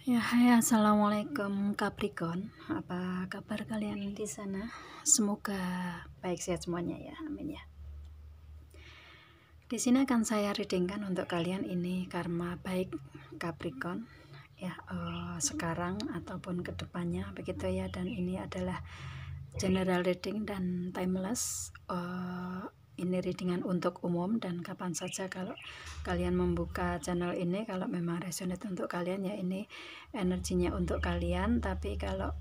Ya, hai, assalamualaikum Capricorn. Apa kabar kalian di sana? Semoga baik sehat semuanya ya, amin ya. Di sini akan saya readingkan untuk kalian ini karma baik Capricorn ya, sekarang ataupun kedepannya begitu ya. Dan ini adalah general reading dan timeless. Ini readingan untuk umum dan kapan saja kalau kalian membuka channel ini, kalau memang resonate untuk kalian ya ini energinya untuk kalian. Tapi kalau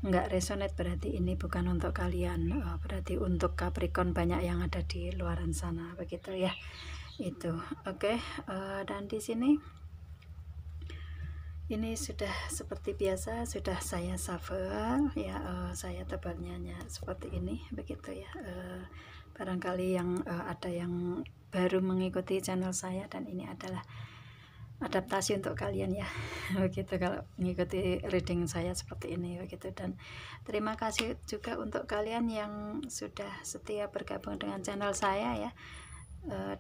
nggak resonate berarti ini bukan untuk kalian, berarti untuk Capricorn banyak yang ada di luaran sana begitu ya. Itu oke. Dan di sini ini sudah seperti biasa, sudah saya shuffle ya. Saya tebalnya seperti ini begitu ya. Barangkali yang ada yang baru mengikuti channel saya, dan ini adalah adaptasi untuk kalian ya begitu kalau mengikuti reading saya seperti ini begitu. Dan terima kasih juga untuk kalian yang sudah setia bergabung dengan channel saya ya.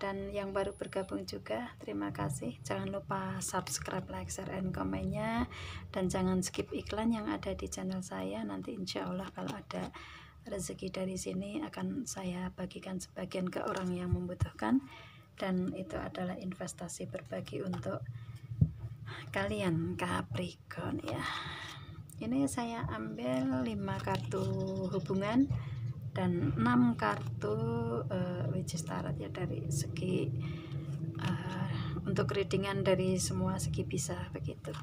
Dan yang baru bergabung juga terima kasih. Jangan lupa subscribe, like, share, and komennya, dan jangan skip iklan yang ada di channel saya. Nanti insya Allah kalau ada rezeki dari sini akan saya bagikan sebagian ke orang yang membutuhkan, dan itu adalah investasi berbagi untuk kalian Capricorn ya. Ini saya ambil 5 kartu hubungan dan 6 kartu which is tarot ya, dari segi untuk readingan dari semua segi bisa begitu.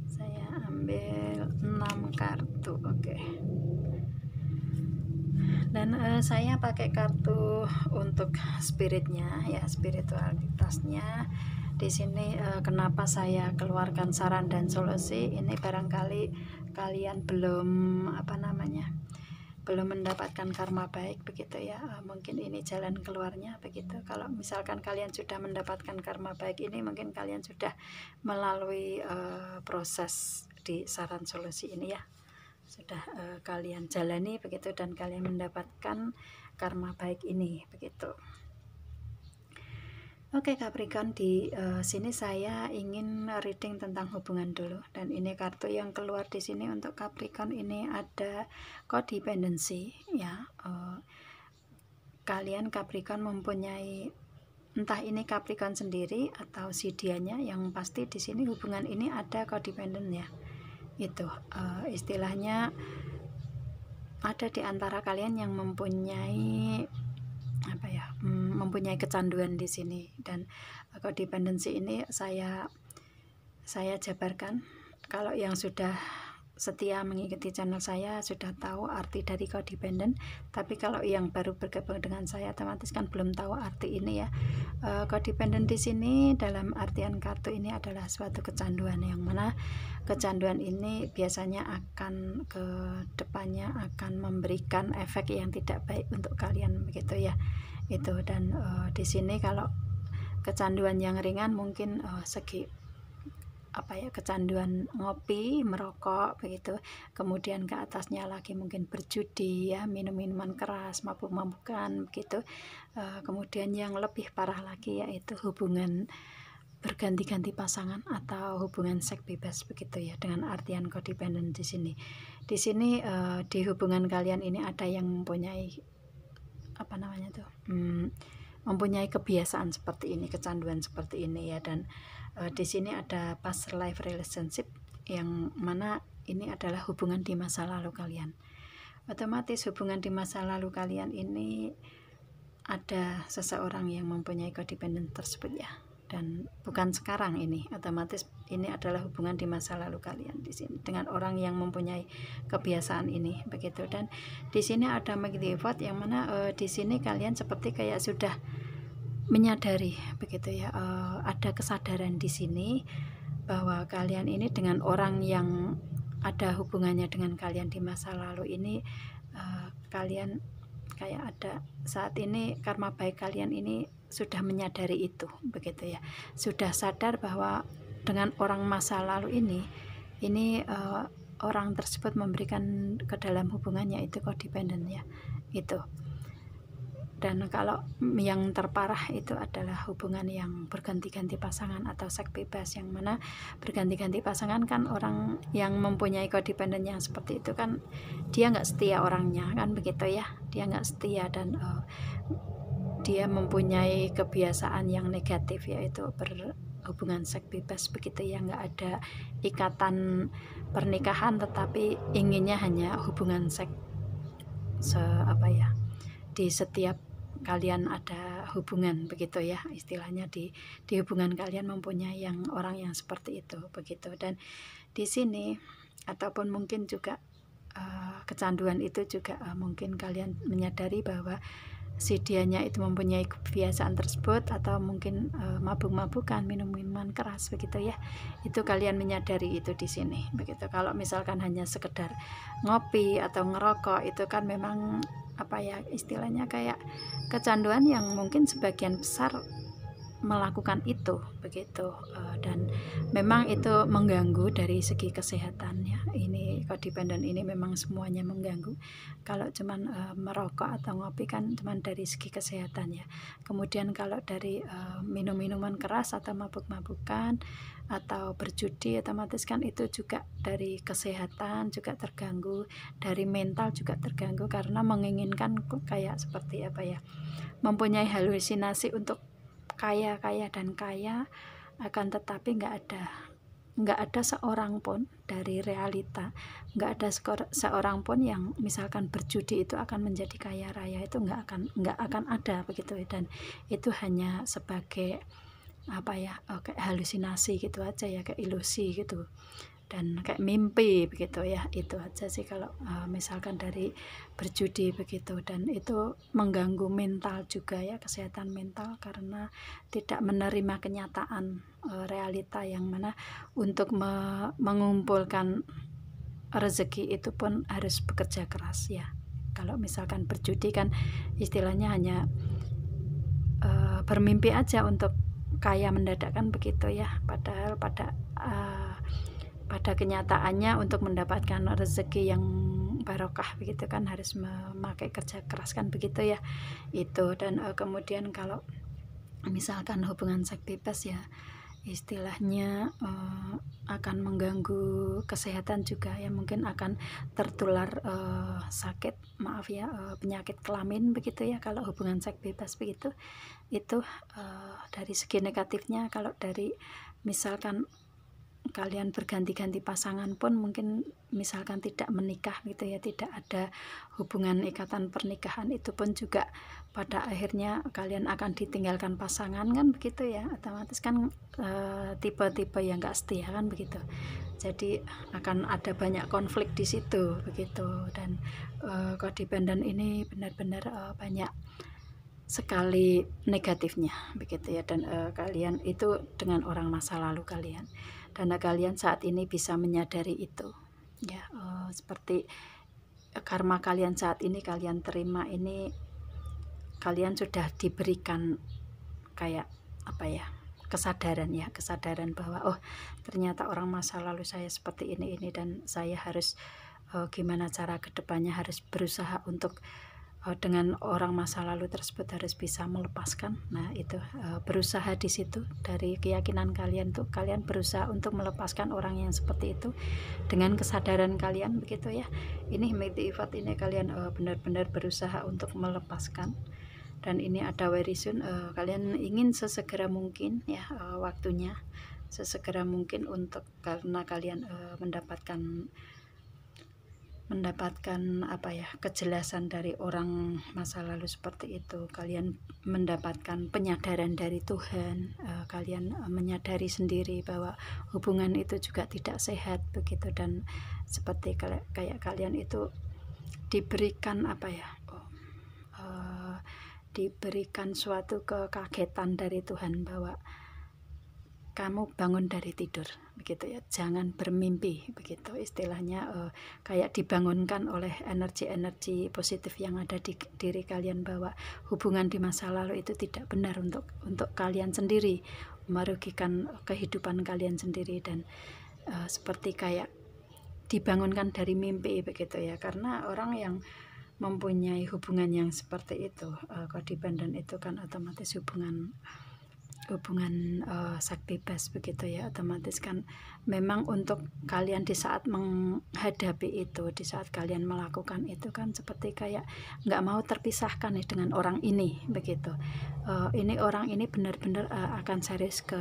Saya ambil 6 kartu, oke. Dan saya pakai kartu untuk spiritnya ya, spiritualitasnya. Di sini kenapa saya keluarkan saran dan solusi ini, barangkali kalian belum belum mendapatkan karma baik begitu ya. Mungkin ini jalan keluarnya begitu. Kalau misalkan kalian sudah mendapatkan karma baik ini, mungkin kalian sudah melalui proses di saran solusi ini ya, sudah kalian jalani begitu, dan kalian mendapatkan karma baik ini begitu. Oke Capricorn, di sini saya ingin reading tentang hubungan dulu. Dan ini kartu yang keluar di sini untuk Capricorn ini ada codependency ya. Kalian Capricorn mempunyai, entah ini Capricorn sendiri atau si dianya, yang pasti di sini hubungan ini ada codependent ya. Itu istilahnya ada di antara kalian yang mempunyai mempunyai kecanduan di sini. Dan codependency ini saya jabarkan. Kalau yang sudah setia mengikuti channel saya sudah tahu arti dari codependent, tapi kalau yang baru bergabung dengan saya otomatis kan belum tahu arti ini ya. Codependent di sini dalam artian kartu ini adalah suatu kecanduan, yang mana kecanduan ini biasanya akan ke depannya akan memberikan efek yang tidak baik untuk kalian begitu ya. Itu. Dan di sini kalau kecanduan yang ringan mungkin segi kecanduan ngopi, merokok begitu. Kemudian ke atasnya lagi mungkin berjudi ya, minum minuman keras, mabuk-mabukan begitu. Kemudian yang lebih parah lagi yaitu hubungan berganti-ganti pasangan atau hubungan seks bebas begitu ya, dengan artian codependent di sini. Di sini di hubungan kalian ini ada yang mempunyai mempunyai kebiasaan seperti ini, kecanduan seperti ini ya. Dan di sini ada past life relationship, yang mana ini adalah hubungan di masa lalu kalian. Otomatis hubungan di masa lalu kalian ini ada seseorang yang mempunyai codependent tersebut ya. Dan bukan sekarang ini, otomatis ini adalah hubungan di masa lalu kalian di sini dengan orang yang mempunyai kebiasaan ini begitu. Dan di sini ada Magnificat, yang mana di sini kalian seperti kayak sudah menyadari begitu ya, ada kesadaran di sini bahwa kalian ini dengan orang yang ada hubungannya dengan kalian di masa lalu ini, kalian kayak ada saat ini karma baik kalian ini sudah menyadari itu begitu ya, sudah sadar bahwa dengan orang masa lalu ini orang tersebut memberikan ke dalam hubungannya itu codependent ya. Itu Dan kalau yang terparah itu adalah hubungan yang berganti-ganti pasangan atau seks bebas, yang mana berganti-ganti pasangan kan orang yang mempunyai codependent yang seperti itu kan dia nggak setia orangnya kan begitu ya, dia nggak setia dan dia mempunyai kebiasaan yang negatif yaitu berhubungan seks bebas begitu ya, nggak ada ikatan pernikahan tetapi inginnya hanya hubungan seks di setiap kalian ada hubungan begitu ya, istilahnya di hubungan kalian mempunyai yang orang yang seperti itu begitu. Dan di sini ataupun mungkin juga kecanduan itu juga mungkin kalian menyadari bahwa si dianya itu mempunyai kebiasaan tersebut, atau mungkin mabuk-mabukan, minum-minuman keras begitu ya, itu kalian menyadari itu di sini begitu. Kalau misalkan hanya sekedar ngopi atau ngerokok itu kan memang istilahnya kayak kecanduan yang mungkin sebagian besar melakukan itu begitu, dan memang itu mengganggu dari segi kesehatan ya. Ini codependent ini memang semuanya mengganggu. Kalau cuman merokok atau ngopi kan cuman dari segi kesehatan ya. Kemudian kalau dari minum-minuman keras atau mabuk-mabukan atau berjudi, otomatis kan itu juga dari kesehatan juga terganggu, dari mental juga terganggu, karena menginginkan kayak seperti mempunyai halusinasi untuk kaya dan kaya, akan tetapi nggak ada seorang pun dari realita, nggak ada seorang pun yang misalkan berjudi itu akan menjadi kaya raya, itu nggak akan ada begitu. Dan itu hanya sebagai kayak halusinasi gitu aja ya, kayak ilusi gitu dan kayak mimpi begitu ya. Itu aja sih kalau misalkan dari berjudi begitu. Dan itu mengganggu mental juga ya, kesehatan mental, karena tidak menerima kenyataan realita yang mana untuk mengumpulkan rezeki itu pun harus bekerja keras ya. Kalau misalkan berjudi kan istilahnya hanya bermimpi aja untuk kaya mendadak kan begitu ya, padahal pada kenyataannya untuk mendapatkan rezeki yang barokah begitu kan harus memakai kerja keras kan begitu ya itu. Dan kemudian kalau misalkan hubungan seks bebas ya, istilahnya akan mengganggu kesehatan juga ya, mungkin akan tertular penyakit kelamin begitu ya kalau hubungan seks bebas begitu. Itu dari segi negatifnya. Kalau dari misalkan kalian berganti-ganti pasangan pun mungkin misalkan tidak menikah gitu ya, tidak ada hubungan ikatan pernikahan, itu pun juga pada akhirnya kalian akan ditinggalkan pasangan kan begitu ya, otomatis kan tipe-tipe yang gak setia kan begitu. Jadi akan ada banyak konflik di situ begitu. Dan codependent ini benar-benar banyak sekali negatifnya begitu ya. Dan kalian itu dengan orang masa lalu kalian, dan kalian saat ini bisa menyadari itu ya, seperti karma kalian saat ini kalian terima ini, kalian sudah diberikan kayak kesadaran bahwa oh ternyata orang masa lalu saya seperti ini dan saya harus gimana cara kedepannya, harus berusaha untuk dengan orang masa lalu tersebut harus bisa melepaskan. Nah itu berusaha di situ, dari keyakinan kalian tuh kalian berusaha untuk melepaskan orang yang seperti itu dengan kesadaran kalian begitu ya. Ini Mighty Effort ini kalian benar-benar berusaha untuk melepaskan, dan ini ada very soon, kalian ingin sesegera mungkin ya, waktunya sesegera mungkin untuk, karena kalian mendapatkan kejelasan dari orang masa lalu seperti itu. Kalian mendapatkan penyadaran dari Tuhan, kalian menyadari sendiri bahwa hubungan itu juga tidak sehat begitu. Dan seperti kayak kalian itu diberikan diberikan suatu kekagetan dari Tuhan bahwa kamu bangun dari tidur begitu ya, jangan bermimpi begitu, istilahnya kayak dibangunkan oleh energi-energi positif yang ada di diri kalian, bahwa hubungan di masa lalu itu tidak benar untuk kalian sendiri, merugikan kehidupan kalian sendiri. Dan seperti kayak dibangunkan dari mimpi begitu ya, karena orang yang mempunyai hubungan yang seperti itu, codependent itu kan otomatis hubungan seks bebas begitu ya. Otomatis kan memang untuk kalian di saat menghadapi itu, di saat kalian melakukan itu kan seperti kayak nggak mau terpisahkan nih dengan orang ini begitu. Ini orang ini benar-benar akan serius ke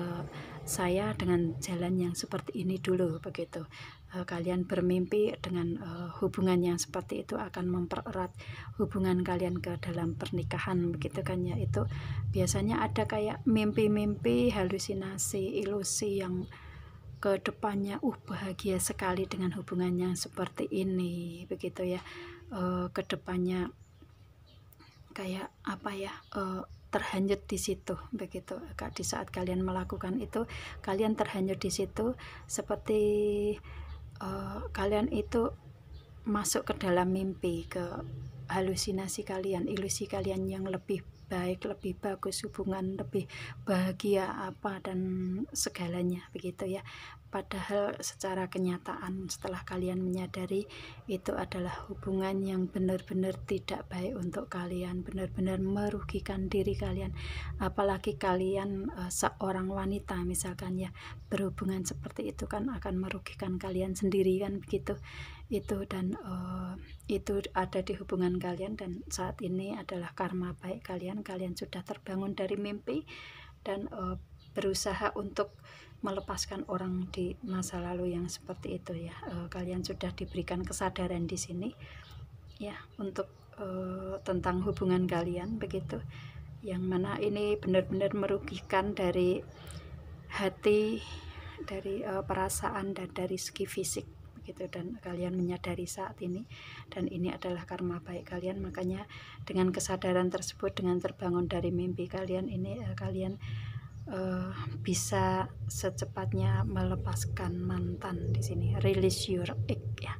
saya dengan jalan yang seperti ini dulu begitu. Kalian bermimpi dengan hubungan yang seperti itu akan mempererat hubungan kalian ke dalam pernikahan begitu kan ya. Itu biasanya ada kayak mimpi-mimpi, halusinasi, ilusi yang ke depannya bahagia sekali dengan hubungan yang seperti ini begitu ya. Ke depannya kayak apa ya, terhanyut di situ begitu. Di saat kalian melakukan itu, kalian terhanyut di situ seperti kalian itu masuk ke dalam mimpi, ke halusinasi kalian, ilusi kalian yang lebih baik, lebih bagus, hubungan lebih bahagia apa dan segalanya begitu ya. Padahal secara kenyataan setelah kalian menyadari itu adalah hubungan yang benar-benar tidak baik untuk kalian, benar-benar merugikan diri kalian. Apalagi kalian seorang wanita misalkan ya, berhubungan seperti itu kan akan merugikan kalian sendiri kan begitu. Itu dan itu ada di hubungan kalian, dan saat ini adalah karma baik kalian sudah terbangun dari mimpi dan berusaha untuk melepaskan orang di masa lalu yang seperti itu ya. Kalian sudah diberikan kesadaran di sini ya untuk tentang hubungan kalian begitu, yang mana ini benar-benar merugikan dari hati, dari perasaan dan dari segi fisik gitu. Dan kalian menyadari saat ini, dan ini adalah karma baik kalian. Makanya dengan kesadaran tersebut, dengan terbangun dari mimpi kalian ini, kalian bisa secepatnya melepaskan mantan di sini. Release your ex ya.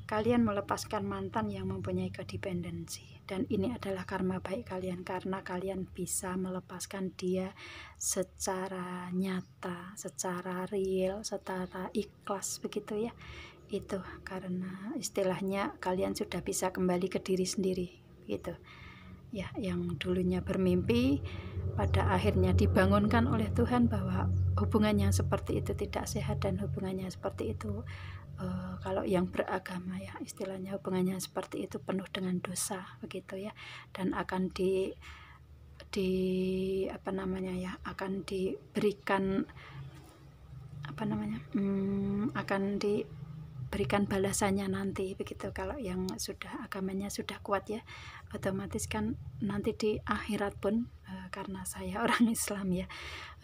Kalian melepaskan mantan yang mempunyai codependency, dan ini adalah karma baik kalian karena kalian bisa melepaskan dia secara nyata, secara real, secara ikhlas begitu ya. Itu karena istilahnya kalian sudah bisa kembali ke diri sendiri gitu ya, yang dulunya bermimpi pada akhirnya dibangunkan oleh Tuhan bahwa hubungannya seperti itu tidak sehat, dan hubungannya seperti itu kalau yang beragama ya istilahnya hubungannya seperti itu penuh dengan dosa begitu ya, dan akan apa namanya ya, akan diberikan apa namanya, akan diberikan balasannya nanti begitu. Kalau yang sudah agamanya sudah kuat ya, otomatis kan nanti di akhirat pun karena saya orang Islam ya,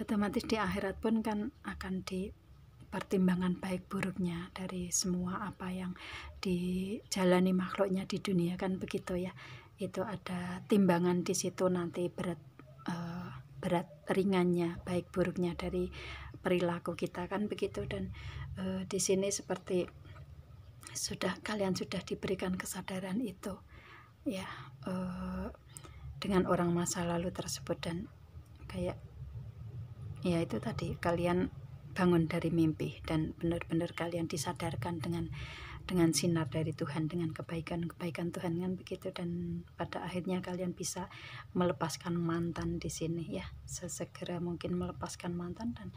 otomatis di akhirat pun kan akan dipertimbangkan baik buruknya dari semua apa yang dijalani makhluknya di dunia kan begitu ya. Itu ada timbangan di situ nanti, berat ringannya, baik buruknya dari perilaku kita kan begitu. Dan di sini seperti kalian sudah diberikan kesadaran itu ya, dengan orang masa lalu tersebut, dan kayak ya itu tadi kalian bangun dari mimpi dan benar-benar kalian disadarkan dengan sinar dari Tuhan, dengan kebaikan Tuhan kan begitu. Dan pada akhirnya kalian bisa melepaskan mantan di sini ya, sesegera mungkin melepaskan mantan, dan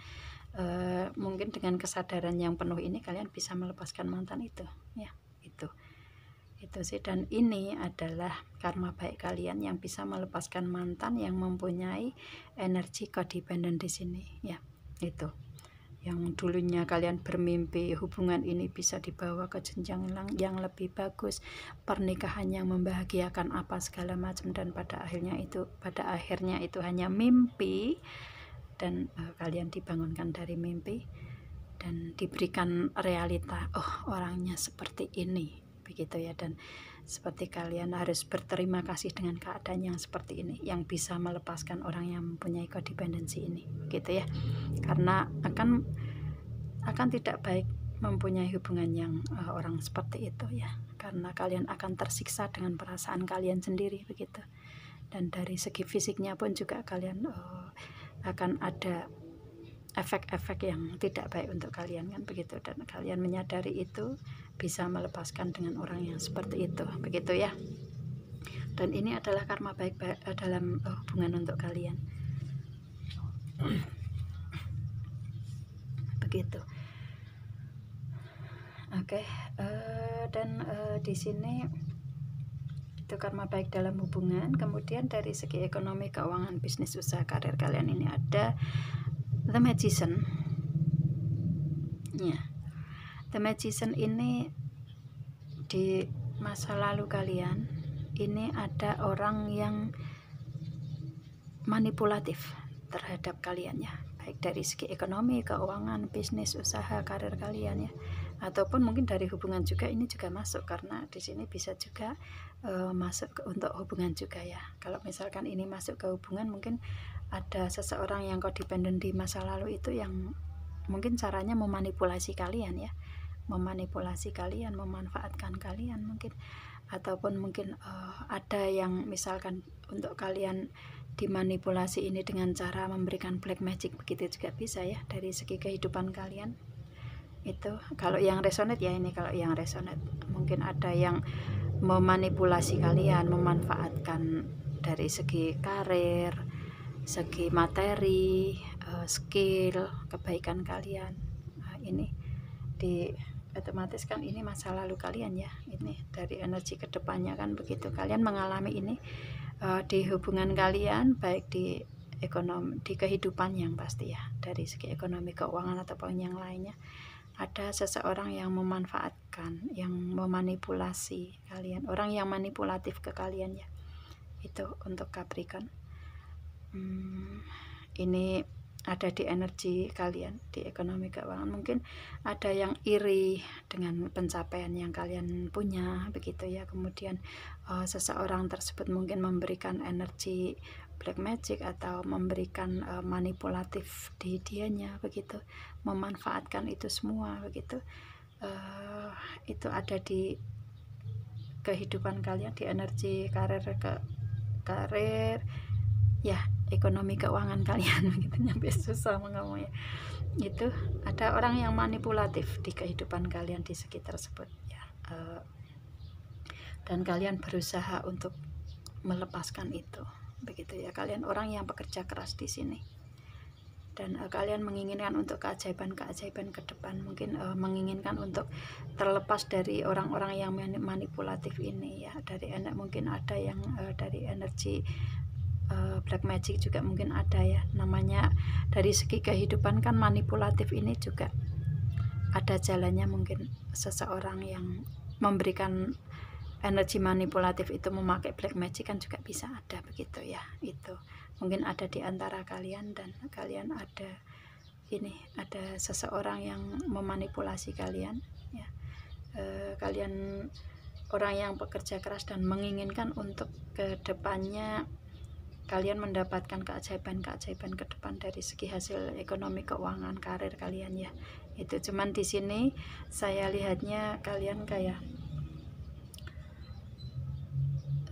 mungkin dengan kesadaran yang penuh ini kalian bisa melepaskan mantan itu ya. Itu sih, dan ini adalah karma baik kalian yang bisa melepaskan mantan yang mempunyai energi codependent di sini ya. Itu yang dulunya kalian bermimpi hubungan ini bisa dibawa ke jenjang yang lebih bagus, pernikahan yang membahagiakan apa segala macam, dan pada akhirnya itu hanya mimpi, dan kalian dibangunkan dari mimpi dan diberikan realita, orangnya seperti ini begitu ya. Dan seperti kalian harus berterima kasih dengan keadaan yang seperti ini, yang bisa melepaskan orang yang mempunyai codependency ini gitu ya, karena akan tidak baik mempunyai hubungan yang orang seperti itu ya, karena kalian akan tersiksa dengan perasaan kalian sendiri begitu. Dan dari segi fisiknya pun juga kalian akan ada efek-efek yang tidak baik untuk kalian kan begitu, dan kalian menyadari itu bisa melepaskan dengan orang yang seperti itu begitu ya. Dan ini adalah karma baik dalam hubungan untuk kalian begitu. Oke, dan di sini itu karma baik dalam hubungan. Kemudian dari segi ekonomi, keuangan, bisnis, usaha, karir kalian ini ada The Magician. Ya, The Magician ini di masa lalu kalian ini ada orang yang manipulatif terhadap kalian ya, baik dari segi ekonomi, keuangan, bisnis, usaha, karir kalian ya, ataupun mungkin dari hubungan juga. Ini juga masuk karena di sini bisa juga masuk untuk hubungan juga ya. Kalau misalkan ini masuk ke hubungan, mungkin ada seseorang yang codependent di masa lalu itu yang mungkin caranya memanipulasi kalian ya, memanipulasi kalian, memanfaatkan kalian mungkin, ataupun mungkin ada yang misalkan untuk kalian dimanipulasi ini dengan cara memberikan black magic, begitu juga bisa ya dari segi kehidupan kalian itu. Kalau yang resonate ya ini, kalau yang resonate mungkin ada yang memanipulasi kalian, memanfaatkan dari segi karir, segi materi, skill, kebaikan kalian. Nah, ini di otomatis kan ini masa lalu kalian ya, ini dari energi kedepannya kan begitu. Kalian mengalami ini di hubungan kalian, baik di ekonomi, di kehidupan yang pasti ya, dari segi ekonomi, keuangan ataupun yang lainnya. Ada seseorang yang memanfaatkan, yang memanipulasi kalian, orang yang manipulatif ke kalian ya, itu untuk Capricorn. Ini ada di energi kalian di ekonomi keuangan. Mungkin ada yang iri dengan pencapaian yang kalian punya begitu ya. Kemudian seseorang tersebut mungkin memberikan energi black magic atau memberikan manipulatif di dianya begitu, memanfaatkan itu semua begitu. Itu ada di kehidupan kalian, di energi karir ya, ekonomi keuangan kalian begitu, nyampe susah ngomongnya. Itu ada orang yang manipulatif di kehidupan kalian di segi tersebut ya, dan kalian berusaha untuk melepaskan itu begitu ya. Kalian orang yang bekerja keras di sini, dan kalian menginginkan untuk keajaiban-keajaiban ke depan, mungkin menginginkan untuk terlepas dari orang-orang yang manipulatif ini ya. Dari mungkin ada yang dari energi black magic juga mungkin ada ya, namanya dari segi kehidupan kan manipulatif ini juga ada jalannya. Mungkin seseorang yang memberikan energi manipulatif itu memakai black magic kan juga bisa ada begitu ya. Itu mungkin ada di antara kalian, dan kalian ada ini, ada seseorang yang memanipulasi kalian ya. Kalian orang yang bekerja keras dan menginginkan untuk kedepannya kalian mendapatkan keajaiban-keajaiban ke depan dari segi hasil ekonomi, keuangan, karir kalian ya. Itu cuman di sini saya lihatnya kalian kayak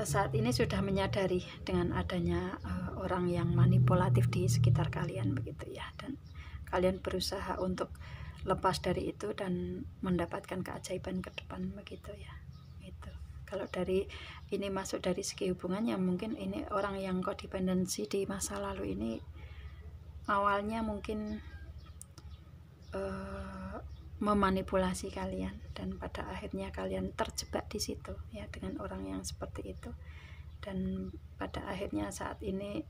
saat ini sudah menyadari dengan adanya orang yang manipulatif di sekitar kalian begitu ya, dan kalian berusaha untuk lepas dari itu dan mendapatkan keajaiban ke depan begitu ya. Itu kalau dari ini masuk dari segi hubungannya, mungkin ini orang yang kodependensi di masa lalu ini awalnya mungkin memanipulasi kalian, dan pada akhirnya kalian terjebak di situ ya dengan orang yang seperti itu. Dan pada akhirnya saat ini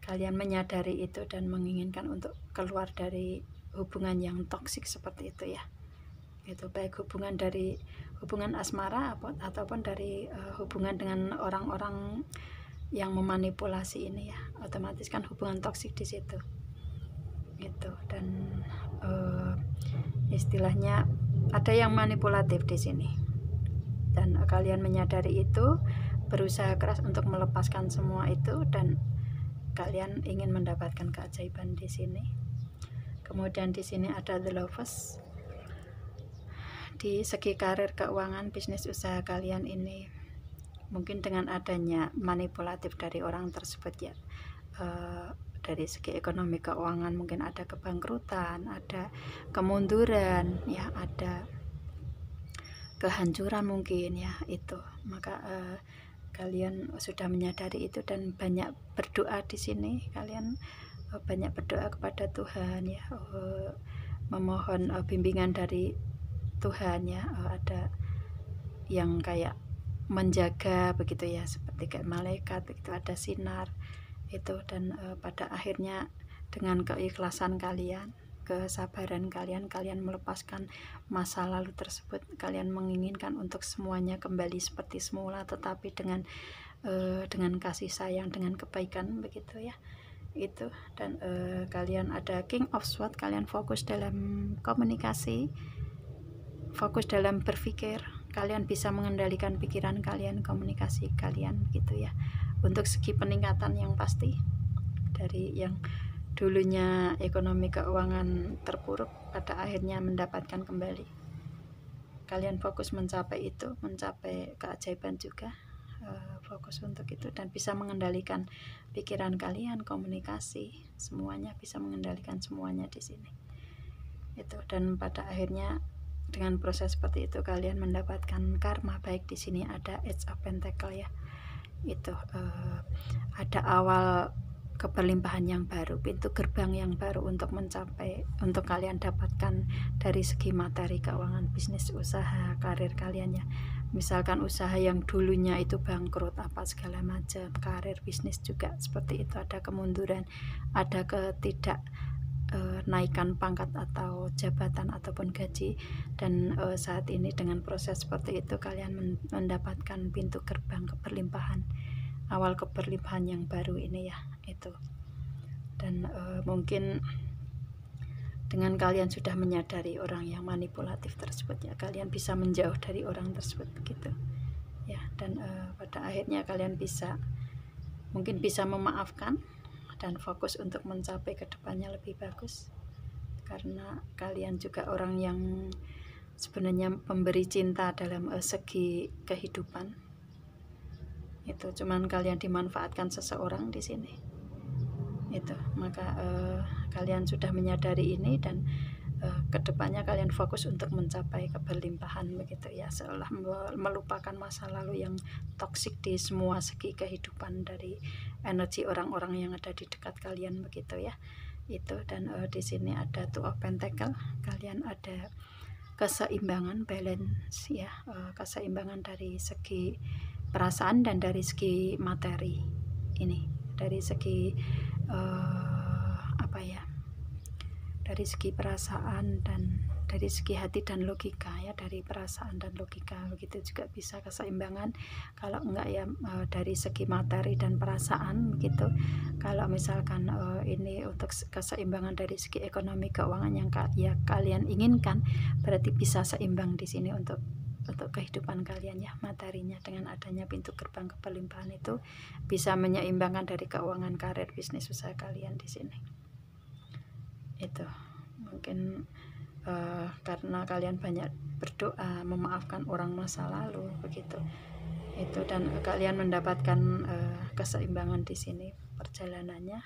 kalian menyadari itu dan menginginkan untuk keluar dari hubungan yang toksik seperti itu ya. Itu baik hubungan dari hubungan asmara ataupun dari hubungan dengan orang-orang yang memanipulasi ini ya. Otomatis kan hubungan toksik di situ. Gitu. Dan istilahnya ada yang manipulatif di sini. Dan kalian menyadari itu, berusaha keras untuk melepaskan semua itu, dan kalian ingin mendapatkan keajaiban di sini. Kemudian di sini ada The Lovers. Di segi karir, keuangan, bisnis, usaha kalian ini mungkin dengan adanya manipulatif dari orang tersebut ya, dari segi ekonomi keuangan mungkin ada kebangkrutan, ada kemunduran, ya, ada kehancuran mungkin, ya, itu. Maka kalian sudah menyadari itu dan banyak berdoa di sini. Kalian banyak berdoa kepada Tuhan, ya, memohon bimbingan dari Tuhan, ya. Ada yang kayak menjaga begitu, ya, seperti kayak malaikat begitu, ada sinar itu. Dan pada akhirnya dengan keikhlasan kalian, kesabaran kalian, kalian melepaskan masa lalu tersebut. Kalian menginginkan untuk semuanya kembali seperti semula, tetapi dengan kasih sayang, dengan kebaikan begitu, ya, itu. Dan kalian ada King of Swords, kalian fokus dalam komunikasi, fokus dalam berpikir, kalian bisa mengendalikan pikiran kalian, komunikasi kalian gitu, ya, untuk segi peningkatan yang pasti dari yang dulunya ekonomi keuangan terpuruk pada akhirnya mendapatkan kembali. Kalian fokus mencapai itu, mencapai keajaiban juga, fokus untuk itu, dan bisa mengendalikan pikiran kalian, komunikasi, semuanya bisa mengendalikan semuanya di sini itu. Dan pada akhirnya dengan proses seperti itu kalian mendapatkan karma baik. Di sini ada Eight of Pentacle, ya, itu ada awal keberlimpahan yang baru, pintu gerbang yang baru untuk mencapai, untuk kalian dapatkan dari segi materi, keuangan, bisnis, usaha, karir kalian, ya. Misalkan usaha yang dulunya itu bangkrut apa segala macam, karir, bisnis juga seperti itu, ada kemunduran, ada ketidak naikkan pangkat atau jabatan ataupun gaji. Dan saat ini dengan proses seperti itu kalian mendapatkan pintu gerbang keberlimpahan, awal keberlimpahan yang baru ini, ya, itu. Dan mungkin dengan kalian sudah menyadari orang yang manipulatif tersebut, ya, kalian bisa menjauh dari orang tersebut begitu, ya. Dan pada akhirnya kalian bisa, mungkin bisa memaafkan dan fokus untuk mencapai kedepannya lebih bagus, karena kalian juga orang yang sebenarnya pemberi cinta dalam segi kehidupan itu, cuman kalian dimanfaatkan seseorang di sini itu. Maka kalian sudah menyadari ini, dan kedepannya kalian fokus untuk mencapai keberlimpahan begitu, ya, seolah melupakan masa lalu yang toksik di semua segi kehidupan dari energi orang-orang yang ada di dekat kalian begitu, ya, itu. Dan di sini ada Two of Pentacle, kalian ada keseimbangan, balance, ya, keseimbangan dari segi perasaan dan dari segi materi ini, dari segi apa, ya, dari segi perasaan dan dari segi hati dan logika, ya, dari perasaan dan logika begitu juga bisa keseimbangan. Kalau enggak, ya, dari segi materi dan perasaan begitu. Kalau misalkan ini untuk keseimbangan dari segi ekonomi keuangan yang ya kalian inginkan, berarti bisa seimbang di sini untuk kehidupan kalian, ya, materinya. Dengan adanya pintu gerbang keberlimpahan itu bisa menyeimbangkan dari keuangan, karir, bisnis, usaha kalian di sini. Itu mungkin karena kalian banyak berdoa, memaafkan orang masa lalu begitu itu, dan kalian mendapatkan keseimbangan di sini perjalanannya,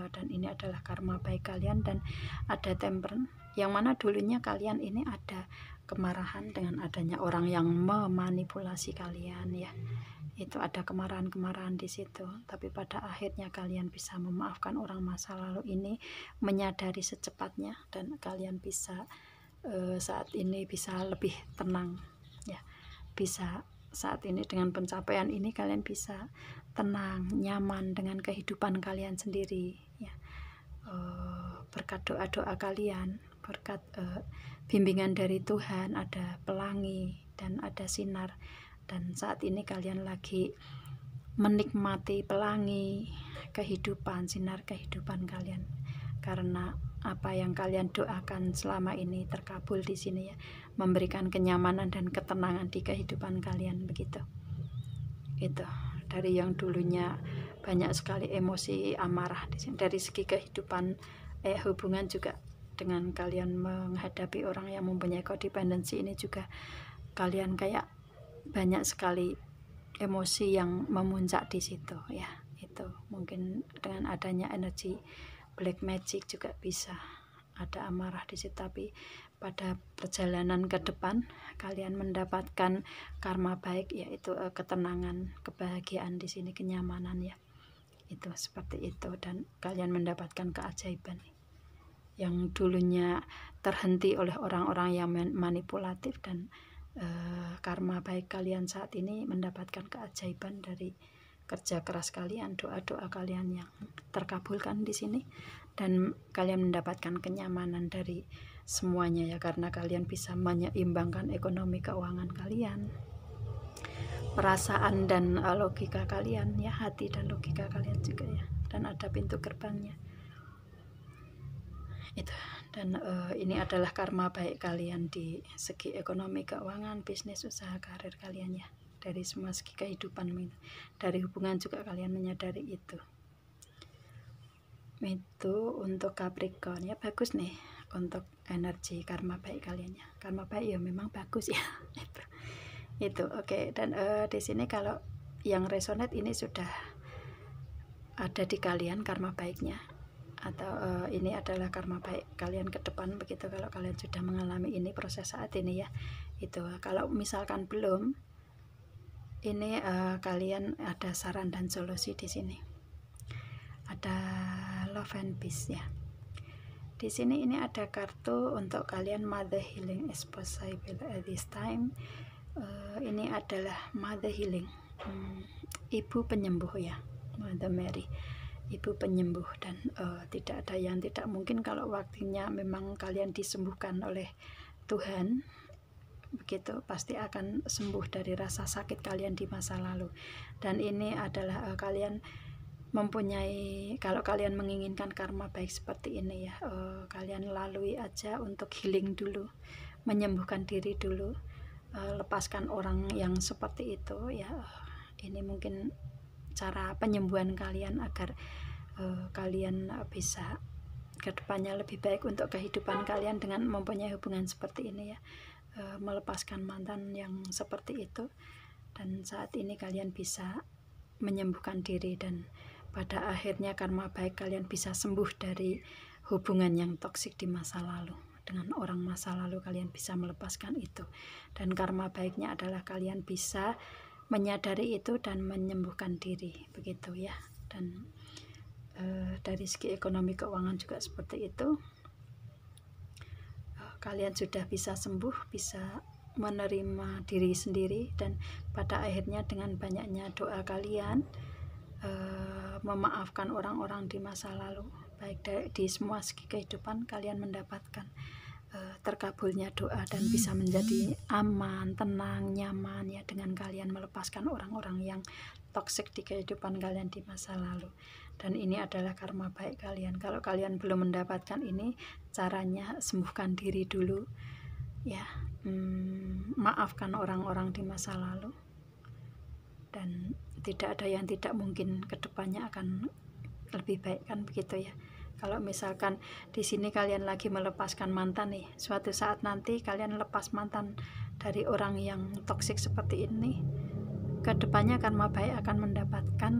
dan ini adalah karma baik kalian. Dan ada Temperance, yang mana dulunya kalian ini ada kemarahan dengan adanya orang yang memanipulasi kalian, ya, itu ada kemarahan-kemarahan di situ. Tapi pada akhirnya kalian bisa memaafkan orang masa lalu ini, menyadari secepatnya, dan kalian bisa saat ini bisa lebih tenang, ya, bisa saat ini dengan pencapaian ini kalian bisa tenang, nyaman dengan kehidupan kalian sendiri, ya, berkat doa-doa kalian, berkat bimbingan dari Tuhan, ada pelangi dan ada sinar. Dan saat ini kalian lagi menikmati pelangi kehidupan, sinar kehidupan kalian, karena apa yang kalian doakan selama ini terkabul di sini, ya, memberikan kenyamanan dan ketenangan di kehidupan kalian begitu. Itu dari yang dulunya banyak sekali emosi, amarah di sini, dari segi kehidupan hubungan juga, dengan kalian menghadapi orang yang mempunyai kodependensi ini juga kalian kayak banyak sekali emosi yang memuncak di situ, ya, itu mungkin dengan adanya energi black magic juga bisa, ada amarah di situ. Tapi pada perjalanan ke depan kalian mendapatkan karma baik, yaitu ketenangan, kebahagiaan di sini, kenyamanan ya, itu seperti itu. Dan kalian mendapatkan keajaiban yang dulunya terhenti oleh orang-orang yang manipulatif, dan karma baik kalian saat ini mendapatkan keajaiban dari kerja keras kalian, doa-doa kalian yang terkabulkan di sini, dan kalian mendapatkan kenyamanan dari semuanya ya, karena kalian bisa menyeimbangkan ekonomi keuangan kalian, perasaan dan logika kalian ya, hati dan logika kalian juga ya, dan ada pintu gerbangnya itu. Dan ini adalah karma baik kalian di segi ekonomi keuangan, bisnis, usaha, karir kalian ya, dari semua segi kehidupan. Dari hubungan juga kalian menyadari itu untuk Capricorn ya, bagus nih untuk energi karma baik kalian ya. Karma baik ya memang bagus ya. itu oke. Dan di sini kalau yang resonate ini sudah ada di kalian karma baiknya, atau ini adalah karma baik kalian ke depan begitu, kalau kalian sudah mengalami ini proses saat ini ya. Itu kalau misalkan belum, ini kalian ada saran dan solusi di sini, ada love and peace ya. Di sini ini ada kartu untuk kalian, mother healing is possible at this time. Ini adalah mother healing, ibu penyembuh ya, Mother Mary, ibu penyembuh. Dan tidak ada yang tidak mungkin kalau waktunya memang kalian disembuhkan oleh Tuhan begitu, pasti akan sembuh dari rasa sakit kalian di masa lalu. Dan ini adalah kalian mempunyai, kalau kalian menginginkan karma baik seperti ini ya, kalian lalui aja untuk healing dulu, menyembuhkan diri dulu, lepaskan orang yang seperti itu ya. Ini mungkin cara penyembuhan kalian agar kalian bisa kedepannya lebih baik untuk kehidupan kalian dengan mempunyai hubungan seperti ini ya, melepaskan mantan yang seperti itu. Dan saat ini kalian bisa menyembuhkan diri, dan pada akhirnya karma baik kalian bisa sembuh dari hubungan yang toksik di masa lalu. Dengan orang masa lalu kalian bisa melepaskan itu, dan karma baiknya adalah kalian bisa menyadari itu dan menyembuhkan diri begitu ya. Dan dari segi ekonomi keuangan juga seperti itu, kalian sudah bisa sembuh, bisa menerima diri sendiri, dan pada akhirnya dengan banyaknya doa kalian, memaafkan orang-orang di masa lalu, baik di semua segi kehidupan, kalian mendapatkan terkabulnya doa dan bisa menjadi aman, tenang, nyaman ya, dengan kalian melepaskan orang-orang yang toksik di kehidupan kalian di masa lalu. Dan ini adalah karma baik kalian. Kalau kalian belum mendapatkan ini, caranya sembuhkan diri dulu ya, maafkan orang-orang di masa lalu, dan tidak ada yang tidak mungkin kedepannya akan lebih baik kan begitu ya. Kalau misalkan di sini kalian lagi melepaskan mantan nih, suatu saat nanti kalian lepas mantan dari orang yang toksik seperti ini, kedepannya karma baik akan mendapatkan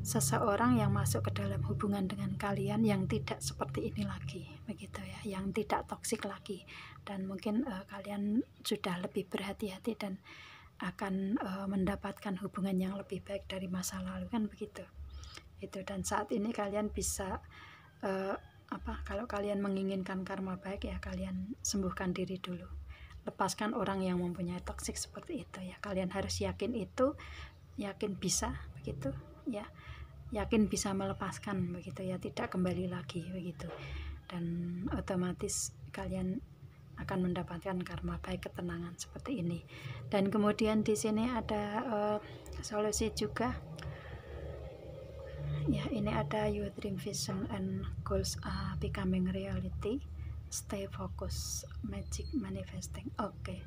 seseorang yang masuk ke dalam hubungan dengan kalian yang tidak seperti ini lagi begitu ya, yang tidak toksik lagi. Dan mungkin kalian sudah lebih berhati-hati dan akan mendapatkan hubungan yang lebih baik dari masa lalu kan begitu itu. Dan saat ini kalian bisa kalau kalian menginginkan karma baik ya, kalian sembuhkan diri dulu, lepaskan orang yang mempunyai toksik seperti itu ya. Kalian harus yakin itu, yakin bisa begitu ya, yakin bisa melepaskan begitu ya, tidak kembali lagi begitu. Dan otomatis kalian akan mendapatkan karma baik, ketenangan seperti ini. Dan kemudian di sini ada solusi juga ya. Ini ada your dream, vision and goals are becoming reality, stay focus, magic manifesting. Oke.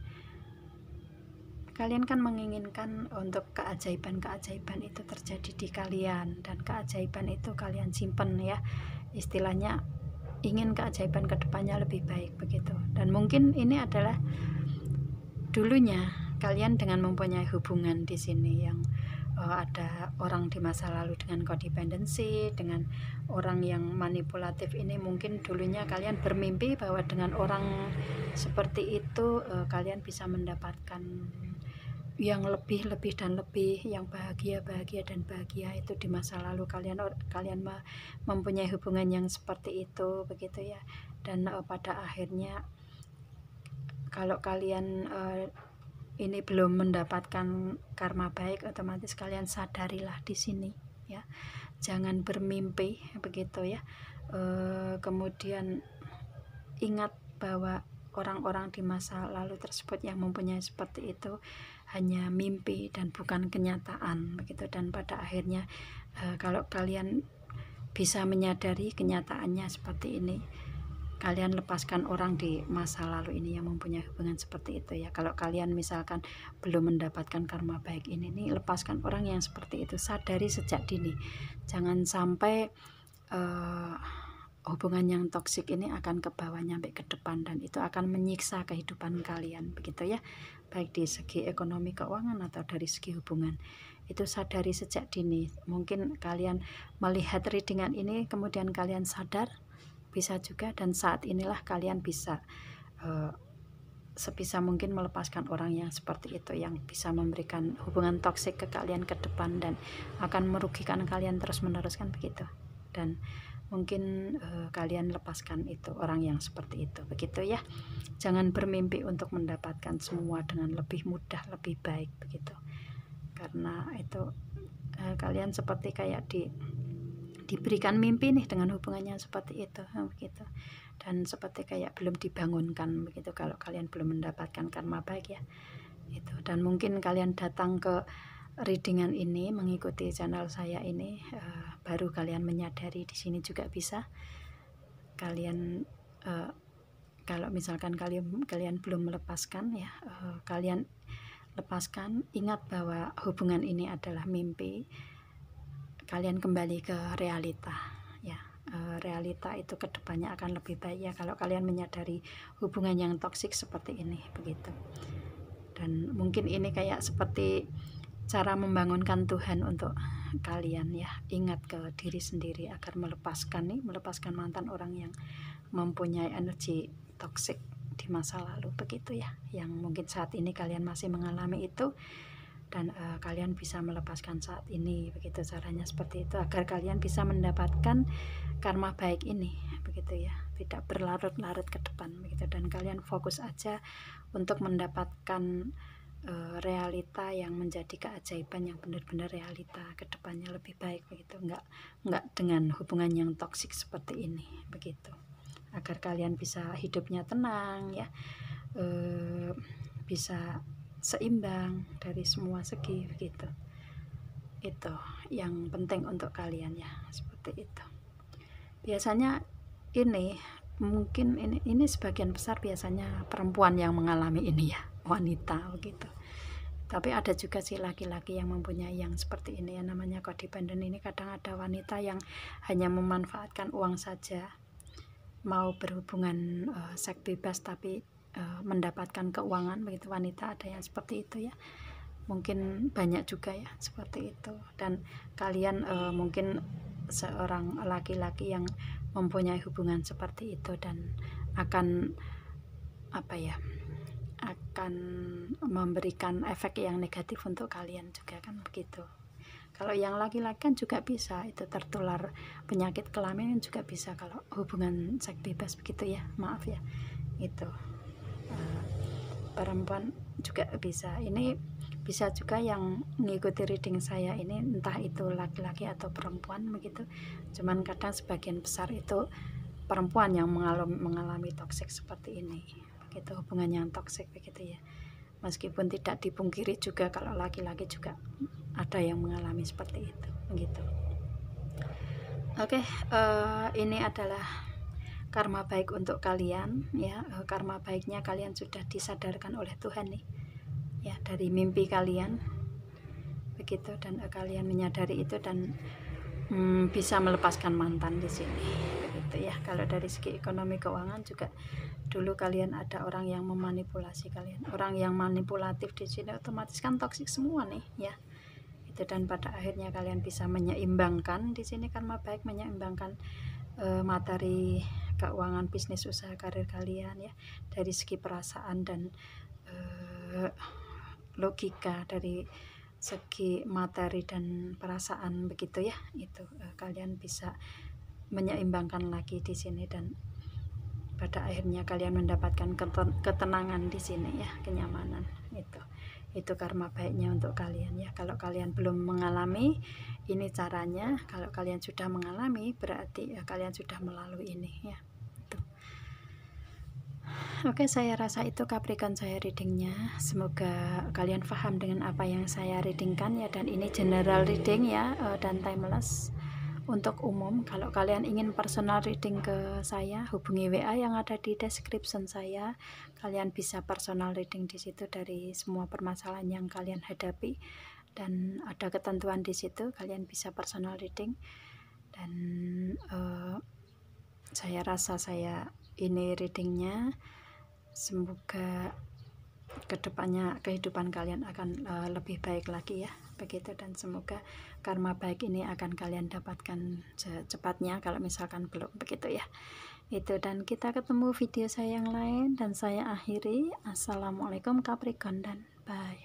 Kalian kan menginginkan untuk keajaiban-keajaiban itu terjadi di kalian, dan keajaiban itu kalian simpen ya, istilahnya ingin keajaiban kedepannya lebih baik begitu. Dan mungkin ini adalah dulunya kalian dengan mempunyai hubungan di sini yang ada orang di masa lalu dengan codependency, dengan orang yang manipulatif ini. Mungkin dulunya kalian bermimpi bahwa dengan orang seperti itu kalian bisa mendapatkan yang lebih dan lebih, yang bahagia dan bahagia. Itu di masa lalu kalian mempunyai hubungan yang seperti itu, begitu ya. Dan pada akhirnya kalau kalian ini belum mendapatkan karma baik, otomatis kalian sadarilah di sini ya, jangan bermimpi, begitu ya. Kemudian ingat bahwa orang-orang di masa lalu tersebut yang mempunyai seperti itu hanya mimpi dan bukan kenyataan, begitu. Dan pada akhirnya kalau kalian bisa menyadari kenyataannya seperti ini, kalian lepaskan orang di masa lalu ini yang mempunyai hubungan seperti itu ya. Kalau kalian misalkan belum mendapatkan karma baik ini nih, lepaskan orang yang seperti itu, sadari sejak dini. Jangan sampai hubungan yang toksik ini akan ke bawah sampai ke depan, dan itu akan menyiksa kehidupan kalian, begitu ya, baik di segi ekonomi, keuangan, atau dari segi hubungan. Itu sadari sejak dini. Mungkin kalian melihat readingan ini kemudian kalian sadar, bisa juga, dan saat inilah kalian bisa sebisa mungkin melepaskan orang yang seperti itu, yang bisa memberikan hubungan toksik ke kalian ke depan dan akan merugikan kalian terus menerus, kan begitu. Dan mungkin kalian lepaskan itu orang yang seperti itu, begitu ya. Jangan bermimpi untuk mendapatkan semua dengan lebih mudah, lebih baik, begitu. Karena itu kalian seperti kayak diberikan mimpi nih dengan hubungannya seperti itu, begitu. Dan seperti kayak belum dibangunkan, begitu, kalau kalian belum mendapatkan karma baik ya. Itu. Dan mungkin kalian datang ke readingan ini, mengikuti channel saya ini, baru kalian menyadari di sini juga bisa. Kalian kalau misalkan kalian belum melepaskan ya, kalian lepaskan. Ingat bahwa hubungan ini adalah mimpi. Kalian kembali ke realita ya. Realita itu kedepannya akan lebih baik ya kalau kalian menyadari hubungan yang toksik seperti ini, begitu. Dan mungkin ini kayak seperti cara membangunkan Tuhan untuk kalian ya. Ingat ke diri sendiri agar melepaskan mantan orang yang mempunyai energi toksik di masa lalu, begitu ya, yang mungkin saat ini kalian masih mengalami itu. Dan kalian bisa melepaskan saat ini, begitu. Caranya seperti itu agar kalian bisa mendapatkan karma baik ini, begitu ya, tidak berlarut-larut ke depan, begitu. Dan kalian fokus aja untuk mendapatkan realita yang menjadi keajaiban, yang benar-benar realita ke depannya lebih baik, begitu. Enggak dengan hubungan yang toksik seperti ini, begitu. Agar kalian bisa hidupnya tenang ya, bisa seimbang dari semua segi, begitu. Itu yang penting untuk kalian ya, seperti itu. Biasanya ini mungkin ini sebagian besar biasanya perempuan yang mengalami ini ya, wanita, begitu. Tapi ada juga sih laki-laki yang mempunyai yang seperti ini ya, namanya codependent ini. Kadang ada wanita yang hanya memanfaatkan uang saja, mau berhubungan seks bebas tapi mendapatkan keuangan, begitu. Wanita ada yang seperti itu ya, mungkin banyak juga ya seperti itu. Dan kalian mungkin seorang laki-laki yang mempunyai hubungan seperti itu dan akan akan memberikan efek yang negatif untuk kalian juga, kan begitu. Kalau yang laki-laki kan juga bisa itu tertular penyakit kelamin juga bisa kalau hubungan seks bebas, begitu ya, maaf ya. Itu perempuan juga bisa. Ini bisa juga yang mengikuti reading saya ini, entah itu laki-laki atau perempuan, begitu. Cuman kadang sebagian besar itu perempuan yang mengalami toksik seperti ini, begitu, hubungan yang toksik, begitu ya. Meskipun tidak dipungkiri juga kalau laki-laki juga ada yang mengalami seperti itu, begitu. Oke, ini adalah karma baik untuk kalian ya. Karma baiknya kalian sudah disadarkan oleh Tuhan nih ya, dari mimpi kalian, begitu. Dan kalian menyadari itu dan bisa melepaskan mantan di sini, begitu ya. Kalau dari segi ekonomi keuangan juga, dulu kalian ada orang yang memanipulasi kalian, orang yang manipulatif di sini, otomatis kan toksik semua nih ya. itu. Dan pada akhirnya kalian bisa menyeimbangkan di sini karma baik, menyeimbangkan materi keuangan, bisnis, usaha, karir kalian ya, dari segi perasaan dan logika, dari segi materi dan perasaan begitu ya. Itu kalian bisa menyeimbangkan lagi di sini, dan pada akhirnya kalian mendapatkan ketenangan di sini ya, kenyamanan. Itu karma baiknya untuk kalian ya. Kalau kalian belum mengalami, ini caranya. Kalau kalian sudah mengalami, berarti ya kalian sudah melalui ini ya. Oke, saya rasa itu Capricorn saya readingnya. Semoga kalian paham dengan apa yang saya readingkan ya. Dan ini general reading ya, dan timeless untuk umum. Kalau kalian ingin personal reading ke saya, hubungi WA yang ada di description saya. Kalian bisa personal reading di situ dari semua permasalahan yang kalian hadapi, dan ada ketentuan di situ. Kalian bisa personal reading, dan saya rasa ini readingnya. Semoga kedepannya kehidupan kalian akan lebih baik lagi ya, begitu. Dan semoga karma baik ini akan kalian dapatkan secepatnya kalau misalkan belum, begitu ya. Itu, dan kita ketemu video saya yang lain, dan saya akhiri. Assalamualaikum Capricorn, dan bye.